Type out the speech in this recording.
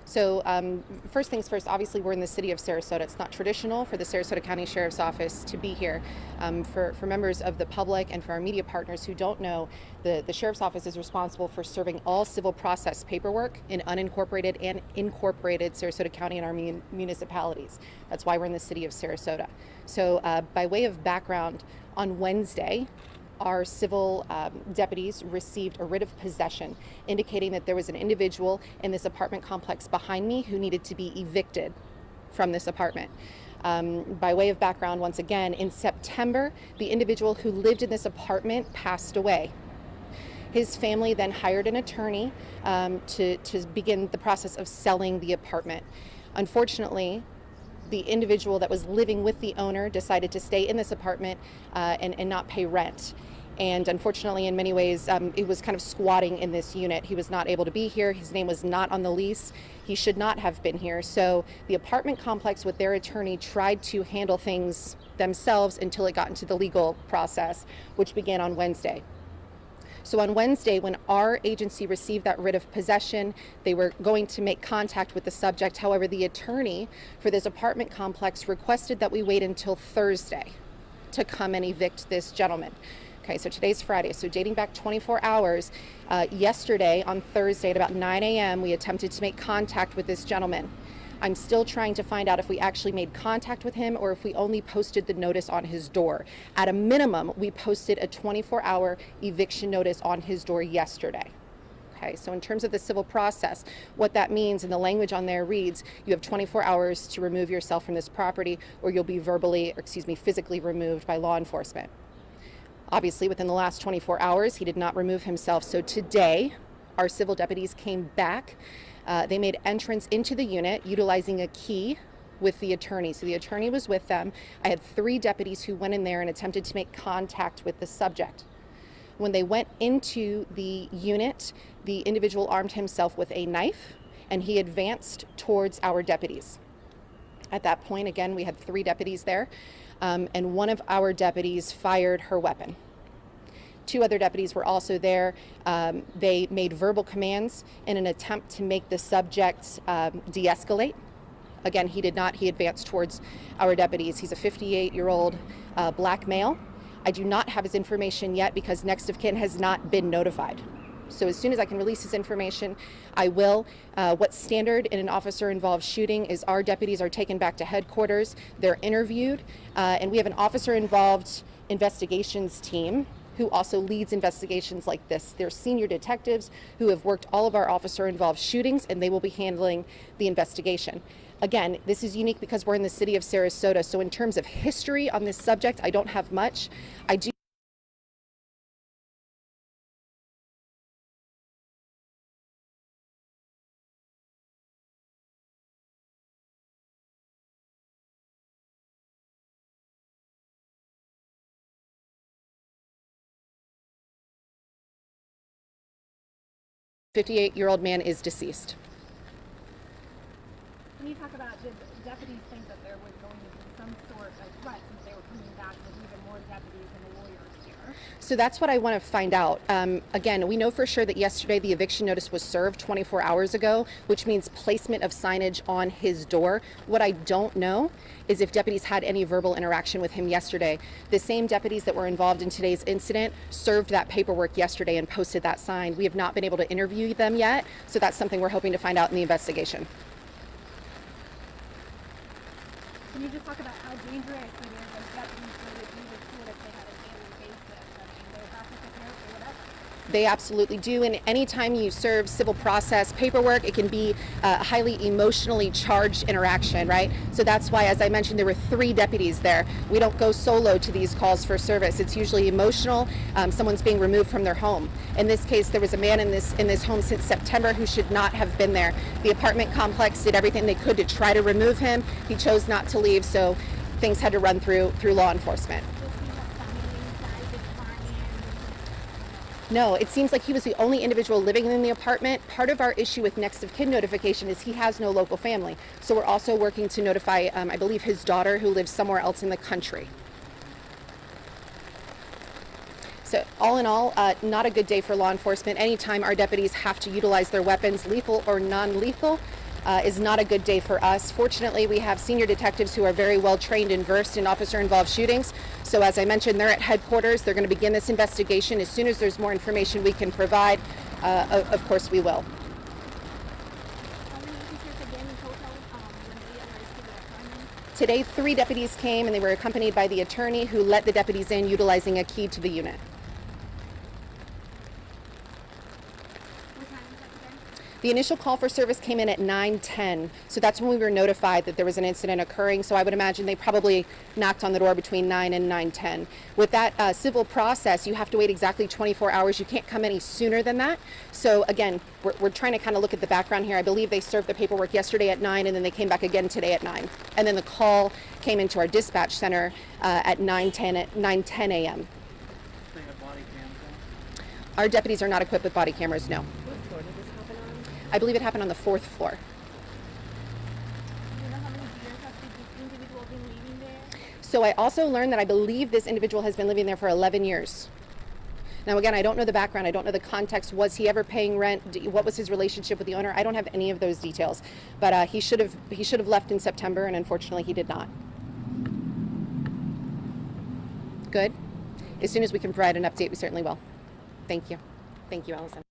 So first things first, obviously we're in the city of Sarasota. It's not traditional for the Sarasota County Sheriff's Office to be here. For members of the public and for our media partners who don't know, the Sheriff's Office is responsible for serving all civil process paperwork in unincorporated and incorporated Sarasota County and our municipalities. That's why we're in the city of Sarasota. So by way of background, on Wednesday, our civil deputies received a writ of possession indicating that there was an individual in this apartment complex behind me who needed to be evicted from this apartment. By way of background, once again, in September, the individual who lived in this apartment passed away. His family then hired an attorney to begin the process of selling the apartment. Unfortunately, the individual that was living with the owner decided to stay in this apartment and not pay rent. And unfortunately, in many ways, it was kind of squatting in this unit. He was not able to be here. His name was not on the lease. He should not have been here. So the apartment complex with their attorney tried to handle things themselves until it got into the legal process, which began on Wednesday. So on Wednesday, when our agency received that writ of possession, they were going to make contact with the subject. However, the attorney for this apartment complex requested that we wait until Thursday to come and evict this gentleman. Okay, so today's Friday, so dating back 24 hours, yesterday on Thursday at about 9 a.m., we attempted to make contact with this gentleman. I'm still trying to find out if we actually made contact with him or if we only posted the notice on his door. At a minimum, we posted a 24-hour eviction notice on his door yesterday. Okay, so in terms of the civil process, what that means, and the language on there reads, you have 24 hours to remove yourself from this property or you'll be physically removed by law enforcement. Obviously, within the last 24 hours, he did not remove himself. So today, our civil deputies came back. They made entrance into the unit utilizing a key with the attorney. So the attorney was with them. I had 3 deputies who went in there and attempted to make contact with the subject. When they went into the unit, the individual armed himself with a knife and he advanced towards our deputies. At that point, again, we had 3 deputies there, and one of our deputies fired her weapon. 2 other deputies were also there. They made verbal commands in an attempt to make the subject de-escalate. Again, he did not. He advanced towards our deputies. He's a 58-year-old black male. I do not have his information yet because next of kin has not been notified. So as soon as I can release his information, I will. What's standard in an officer-involved shooting is our deputies are taken back to headquarters. They're interviewed, and we have an officer-involved investigations team who also leads investigations like this. They're senior detectives who have worked all of our officer-involved shootings, and they will be handling the investigation. Again, this is unique because we're in the city of Sarasota, so in terms of history on this subject, I don't have much. I do. A 58-year-old man is deceased. Can you talk about, did deputies think that there was going to be some sort of threat since they were coming back with even more deputies and the lawyers here? So that's what I want to find out. Again, we know for sure that yesterday the eviction notice was served 24 hours ago, which means placement of signage on his door. What I don't know is if deputies had any verbal interaction with him yesterday. The same deputies that were involved in today's incident served that paperwork yesterday and posted that sign. We have not been able to interview them yet, so that's something we're hoping to find out in the investigation. Can you just talk about how dangerous it is as deputies go to do this sort of thing on a daily basis? I mean, they're about to prepare for whatever. They absolutely do, and anytime you serve civil process paperwork, it can be a highly emotionally charged interaction, right? So that's why, as I mentioned, there were 3 deputies there. We don't go solo to these calls for service. It's usually emotional. Someone's being removed from their home. In this case, there was a man in this home since September who should not have been there. The apartment complex did everything they could to try to remove him. He chose not to leave, so things had to run through law enforcement. No, it seems like he was the only individual living in the apartment. Part of our issue with next of kin notification is he has no local family. So we're also working to notify, I believe, his daughter who lives somewhere else in the country. So all in all, not a good day for law enforcement. Anytime our deputies have to utilize their weapons, lethal or non-lethal, is not a good day for us. Fortunately, we have senior detectives who are very well trained and versed in officer-involved shootings. So as I mentioned, they're at headquarters. They're going to begin this investigation. As soon as there's more information we can provide, of course we will. How many officers again in total when they arrested the apartment? Today, 3 deputies came and they were accompanied by the attorney who let the deputies in utilizing a key to the unit. What time was that again? The initial call for service came in at 9:10, so that's when we were notified that there was an incident occurring. So I would imagine they probably knocked on the door between 9 and 9:10. With that civil process, you have to wait exactly 24 hours. You can't come any sooner than that. So again, we're trying to kind of look at the background here. I believe they served the paperwork yesterday at 9, and then they came back again today at 9. And then the call came into our dispatch center at 9:10 a.m. They have body cams on. Our deputies are not equipped with body cameras, no. What floor did this happen on? I believe it happened on the 4th floor. Do you know how many years has this individual been living there? So I also learned that I believe this individual has been living there for 11 years. Now again, I don't know the background, I don't know the context. Was he ever paying rent? What was his relationship with the owner? I don't have any of those details. But he should have left in September, and unfortunately he did not. Good. As soon as we can provide an update, we certainly will. Thank you. Thank you, Allison.